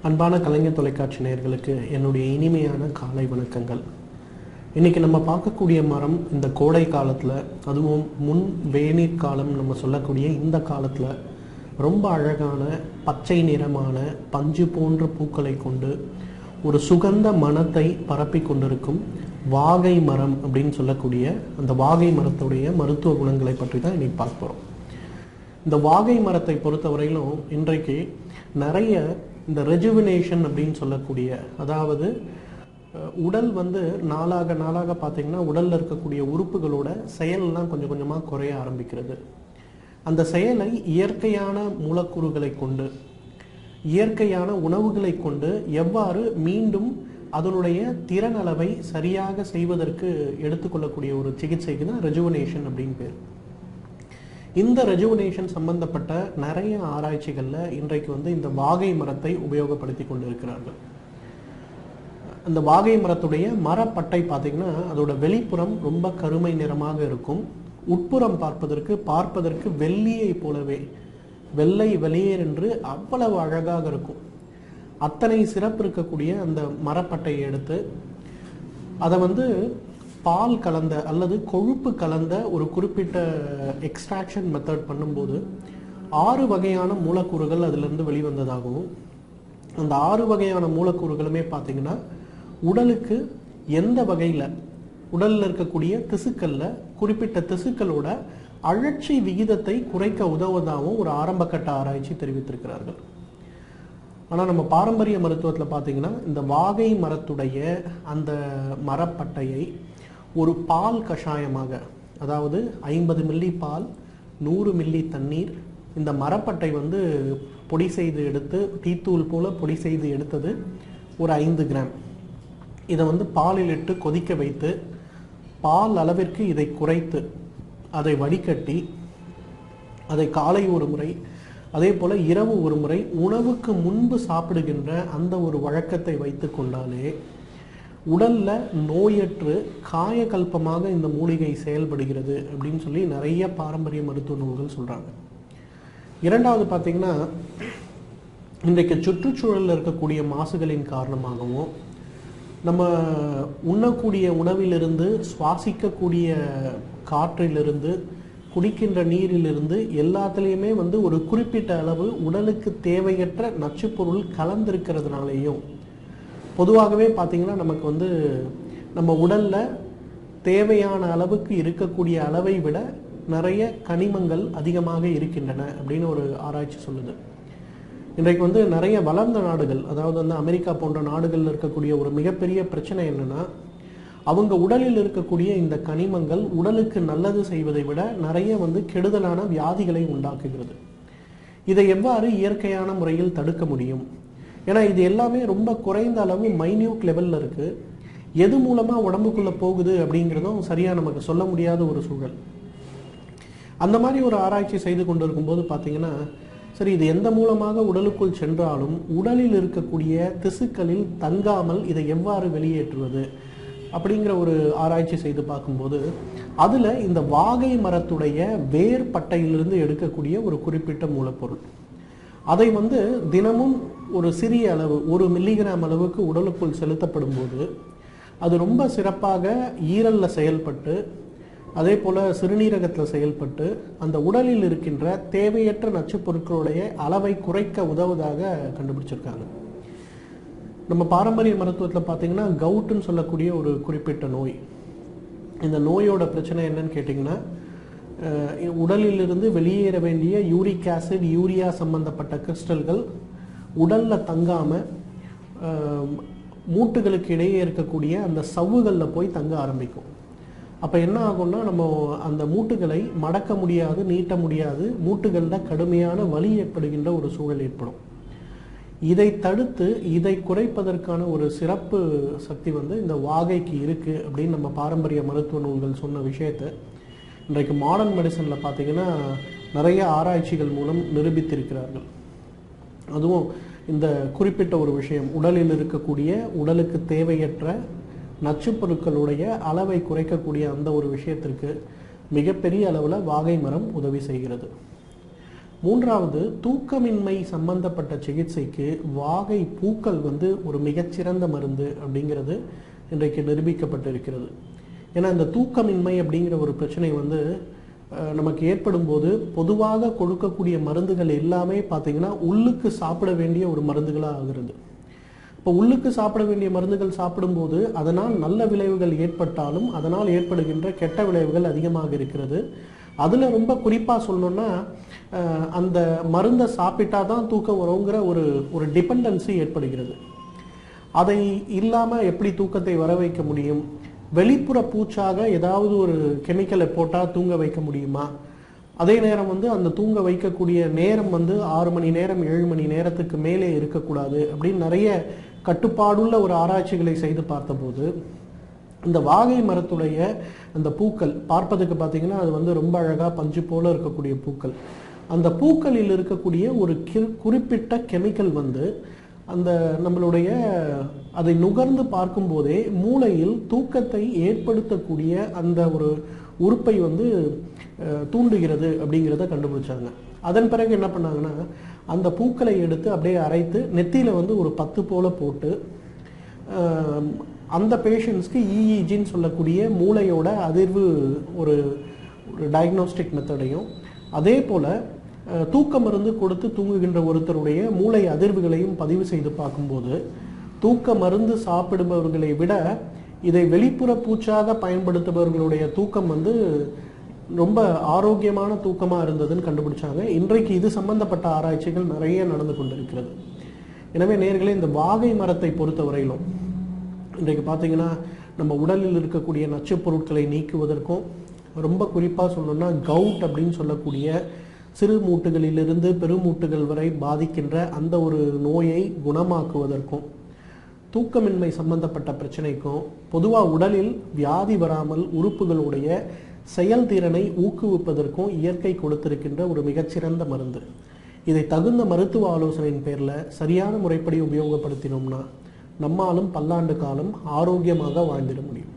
அன்பான கலைஞர் தொலைக்காட்சி நேயர்களுக்கு என்னுடைய இனிமையான காலை வணக்கங்கள். இன்றைக்கி நம்ம பார்க்கக்கூடிய மரம் இந்த கோடை காலத்தில், அதுவும் முன் வேநீர் காலம் நம்ம சொல்லக்கூடிய இந்த காலத்தில் ரொம்ப அழகான பச்சை நிறமான பஞ்சு போன்ற பூக்களை கொண்டு ஒரு சுகந்த மனத்தை பரப்பி கொண்டிருக்கும் வாகை மரம் அப்படின்னு சொல்லக்கூடிய அந்த வாகை மரத்துடைய மருத்துவ குணங்களை பற்றி தான் இன்றைக்கி பார்க்க போகிறோம். இந்த வாகை மரத்தை பொறுத்தவரையிலும் இன்றைக்கு நிறைய இந்த ரெஜுவினேஷன் அப்படின்னு சொல்லக்கூடிய, அதாவது உடல் நாளாக நாளாக பார்த்திங்கன்னா உடலில் இருக்கக்கூடிய உறுப்புகளோட செயல்லாம் கொஞ்சம் கொஞ்சமாக குறைய ஆரம்பிக்கிறது. அந்த செயலை இயற்கையான மூலக்கூறுகளை கொண்டு, இயற்கையான உணவுகளை கொண்டு எவ்வாறு மீண்டும் அதனுடைய திறன் அளவை சரியாக செய்வதற்கு எடுத்துக்கொள்ளக்கூடிய ஒரு சிகிச்சைக்கு தான் ரெஜுவினேஷன் அப்படின்னு பேர். இந்த ரெஜுவினேஷன் சம்பந்தப்பட்ட நிறைய ஆராய்ச்சிகளில் இன்றைக்கு இந்த வாகை மரத்தை உபயோகப்படுத்தி கொண்டு இருக்கிறார்கள். அந்த வாகை மரத்துடைய மரப்பட்டை பார்த்திங்கன்னா அதோட வெளிப்புறம் ரொம்ப கருமை நிறமாக இருக்கும். உட்புறம் பார்ப்பதற்கு வெள்ளியை போலவே வெள்ளை வெளியேர் என்று அவ்வளவு அழகாக இருக்கும். அத்தனை சிறப்பு இருக்கக்கூடிய அந்த மரப்பட்டையை எடுத்து அதை பால் கலந்த அல்லது கொழுப்பு கலந்த ஒரு குறிப்பிட்ட எக்ஸ்ட்ராக்ஷன் மெத்தட் பண்ணும்போது 6 வகையான மூலக்கூறுகள் அதிலிருந்து வெளிவந்ததாகவும், அந்த 6 வகையான மூலக்கூறுகளுமே பார்த்திங்கன்னா உடலுக்கு எந்த வகையில் உடலில் இருக்கக்கூடிய திசுக்களில் குறிப்பிட்ட திசுக்களோட அழற்சி விகிதத்தை குறைக்க உதவுவதாகவும் ஒரு ஆரம்பகட்ட ஆராய்ச்சி தெரிவித்திருக்கிறார்கள். ஆனால் நம்ம பாரம்பரிய மருத்துவத்தில் பார்த்திங்கன்னா இந்த வாகை மரத்துடைய அந்த மரப்பட்டையை ஒரு பால் கஷாயமாக, அதாவது 50 மில்லி பால், 100 மில்லி தண்ணீர், இந்த மரப்பட்டை பொடி செய்து எடுத்து டீத்தூள் போல் பொடி செய்து எடுத்தது ஒரு 5 கிராம். இதை பாலில் இட்டு கொதிக்க வைத்து பால் அளவிற்கு இதை குறைத்து அதை வடிகட்டி அதை காலை ஒரு முறை, அதே போல் இரவு ஒரு முறை உணவுக்கு முன்பு சாப்பிடுகின்ற அந்த ஒரு வழக்கத்தை வைத்து கொண்டாலே உடலில் நோயற்று காயகல்பமாக இந்த மூலிகை செயல்படுகிறது அப்படின்னு சொல்லி நிறைய பாரம்பரிய மருத்துவ நூல்கள் சொல்கிறாங்க. இரண்டாவது பார்த்திங்கன்னா, இன்றைக்கு சுற்றுச்சூழலில் இருக்கக்கூடிய மாசுகளின் காரணமாகவும் நம்ம உண்ணக்கூடிய உணவிலிருந்து, சுவாசிக்கக்கூடிய காற்றிலிருந்து, குடிக்கின்ற நீரிலிருந்து எல்லாத்துலேயுமே ஒரு குறிப்பிட்ட அளவு உடலுக்கு தேவையற்ற நச்சுப்பொருள் கலந்திருக்கிறதுனாலேயும், பொதுவாகவே பார்த்திங்கன்னா நமக்கு நம்ம உடலில் தேவையான அளவுக்கு இருக்கக்கூடிய அளவை விட நிறைய கனிமங்கள் அதிகமாக இருக்கின்றன அப்படின்னு ஒரு ஆராய்ச்சி சொல்லுது. இன்றைக்கு நிறைய வளர்ந்த நாடுகள், அதாவது அமெரிக்கா போன்ற நாடுகளில் இருக்கக்கூடிய ஒரு மிகப்பெரிய பிரச்சனை என்னென்னா, அவங்க உடலில் இருக்கக்கூடிய இந்த கனிமங்கள் உடலுக்கு நல்லது செய்வதை விட நிறைய கெடுதலான வியாதிகளை உண்டாக்குகிறது. இதை எவ்வாறு இயற்கையான முறையில் தடுக்க முடியும்? ஏன்னா இது எல்லாமே ரொம்ப குறைந்த அளவு மைன்யூட் லெவலில் இருக்குது. எது மூலமாக உடம்புக்குள்ளே போகுது அப்படிங்கிறதும் சரியாக நமக்கு சொல்ல முடியாத ஒரு சூழல். அந்த மாதிரி ஒரு ஆராய்ச்சி செய்து கொண்டு இருக்கும்போது பார்த்திங்கன்னா, சரி இது எந்த மூலமாக உடலுக்குள் சென்றாலும் உடலில் இருக்கக்கூடிய திசுக்களில் தங்காமல் இதை எவ்வாறு வெளியேற்றுவது அப்படிங்கிற ஒரு ஆராய்ச்சி செய்து பார்க்கும்போது அதில் இந்த வாகை மரத்துடைய வேர் பட்டையிலிருந்து எடுக்கக்கூடிய ஒரு குறிப்பிட்ட மூலப்பொருள், அதை தினமும் ஒரு சிறிய அளவு 1 மில்லிகிராம் அளவுக்கு உடலுக்குள் செலுத்தப்படும் போது அது ரொம்ப சிறப்பாக ஈரலில் செயல்பட்டு, அதே போல் சிறுநீரகத்தில் செயல்பட்டு அந்த உடலில் இருக்கின்ற தேவையற்ற நச்சுப் பொருட்களுடைய அளவை குறைக்க உதவுவதாக கண்டுபிடிச்சிருக்காங்க. நம்ம பாரம்பரிய மருத்துவத்தில் பார்த்திங்கன்னா கவுட்டுன்னு சொல்லக்கூடிய ஒரு குறிப்பிட்ட நோய், இந்த நோயோட பிரச்சனை என்னன்னு கேட்டிங்கன்னா, உடலிலிருந்து வெளியேற வேண்டிய யூரிக் ஆசிட், யூரியா சம்பந்தப்பட்ட கிறிஸ்டல்கள் உடலில் தங்காமல் மூட்டுகளுக்கு இடையே இருக்கக்கூடிய அந்த சவ்வுகளில் போய் தங்க ஆரம்பிக்கும். அப்போ என்ன ஆகும்னா, நம்ம அந்த மூட்டுகளை மடக்க முடியாது, நீட்ட முடியாது, மூட்டுகளில் கடுமையான வலி ஏற்படுகின்ற ஒரு சூழல் ஏற்படும். இதை தடுத்து இதை குறைப்பதற்கான ஒரு சிறப்பு சக்தி இந்த வாகைக்கு இருக்குது அப்படின்னு நம்ம பாரம்பரிய மருத்துவ நூல்கள் சொன்ன விஷயத்தை இன்றைக்கு மாடர்ன் மெடிசனில் பார்த்திங்கன்னா நிறைய ஆராய்ச்சிகள் மூலம் நிரூபித்திருக்கிறார்கள். அதுவும் இந்த குறிப்பிட்ட ஒரு விஷயம், உடலில் இருக்கக்கூடிய உடலுக்கு தேவையற்ற நச்சுப்பொருட்களுடைய அளவை குறைக்கக்கூடிய அந்த ஒரு விஷயத்திற்கு மிகப்பெரிய அளவில் வாகை மரம் உதவி செய்கிறது. மூன்றாவது, தூக்கமின்மை சம்பந்தப்பட்ட சிகிச்சைக்கு வாகை பூக்கள் ஒரு மிகச்சிறந்த மருந்து அப்படிங்கிறது இன்றைக்கு நிரூபிக்கப்பட்டிருக்கிறது. ஏன்னா இந்த தூக்கமின்மை அப்படிங்கிற ஒரு பிரச்சனை நமக்கு ஏற்படும் போது பொதுவாக கொடுக்கக்கூடிய மருந்துகள் எல்லாமே பார்த்தீங்கன்னா உள்ளுக்கு சாப்பிட வேண்டிய ஒரு மருந்துகளாக ஆகிறது. இப்போ உள்ளுக்கு சாப்பிட வேண்டிய மருந்துகள் சாப்பிடும்போது அதனால் நல்ல விளைவுகள் ஏற்பட்டாலும் அதனால் ஏற்படுகின்ற கெட்ட விளைவுகள் அதிகமாக இருக்கிறது. அதில் ரொம்ப குறிப்பாக சொல்லணும்னா அந்த மருந்தை சாப்பிட்டா தான் தூக்கம் வருங்கிற ஒரு டிபெண்டன்சி ஏற்படுகிறது. அதை இல்லாமல் எப்படி தூக்கத்தை வர வைக்க முடியும்? வெளிப்புற பூச்சாக ஏதாவது ஒரு கெமிக்கலை போட்டால் தூங்க வைக்க முடியுமா? அதே நேரம் அந்த தூங்க வைக்கக்கூடிய நேரம் 6 மணி நேரம் 7 மணி நேரத்துக்கு மேலே இருக்கக்கூடாது அப்படின்னு நிறைய கட்டுப்பாடுள்ள ஒரு ஆராய்ச்சிகளை செய்து பார்த்தபோது இந்த வாகை மரத்துடைய அந்த பூக்கள் பார்ப்பதுக்கு பார்த்தீங்கன்னா அது ரொம்ப அழகாக பஞ்சு போல இருக்கக்கூடிய பூக்கள். அந்த பூக்களில் இருக்கக்கூடிய ஒரு குறிப்பிட்ட கெமிக்கல் அந்த நம்மளுடைய அதை நுகர்ந்து பார்க்கும்போதே மூளையில் தூக்கத்தை ஏற்படுத்தக்கூடிய அந்த ஒரு உறுப்பை தூண்டுகிறது அப்படிங்கிறத கண்டுபிடிச்சாங்க. அதன் பிறகு என்ன பண்ணாங்கன்னா அந்த பூக்களை எடுத்து அப்படியே அரைத்து நெத்தியில் ஒரு 10 போல போட்டு அந்த பேஷண்ட்ஸ்க்கு இஇஜின்னு சொல்லக்கூடிய மூளையோட அதிர்வு ஒரு டயக்னோஸ்டிக் மெத்தடையும் அதே போல் தூக்க மருந்து கொடுத்து தூங்குகின்ற ஒருத்தருடைய மூளை அதிர்வுகளையும் பதிவு செய்து பார்க்கும்போது தூக்க மருந்து சாப்பிடுபவர்களை விட இதை வெளிப்புற பூச்சாக பயன்படுத்துபவர்களுடைய தூக்கம் ரொம்ப ஆரோக்கியமான தூக்கமாக இருந்ததுன்னு கண்டுபிடிச்சாங்க. இன்றைக்கு இது சம்பந்தப்பட்ட ஆராய்ச்சிகள் நிறைய நடந்து கொண்டிருக்கிறது. எனவே நேயர்களே, இந்த வாகை மரத்தை பொறுத்தவரையிலும் இன்றைக்கு பார்த்தீங்கன்னா நம்ம உடலில் இருக்கக்கூடிய நச்சுப் பொருட்களை நீக்குவதற்கும் ரொம்ப குறிப்பாக சொல்லணும்னா கவுட் அப்படின்னு சொல்லக்கூடிய சிறு மூட்டுகளிலிருந்து பெருமூட்டுகள் வரை பாதிக்கின்ற அந்த ஒரு நோயை குணமாக்குவதற்கும் தூக்கமின்மை சம்பந்தப்பட்ட பிரச்சனைக்கும் பொதுவாக உடலில் வியாதி வராமல் உறுப்புகளுடைய செயல்திறனை ஊக்குவிப்பதற்கும் இயற்கை கொடுத்திருக்கின்ற ஒரு மிகச்சிறந்த மருந்து. இதை தகுந்த மருத்துவ ஆலோசனையின் பேரில் சரியான முறைப்படி உபயோகப்படுத்தினோம்னா நம்மாலும் பல்லாண்டு காலம் ஆரோக்கியமாக வாழ்ந்திட முடியும்.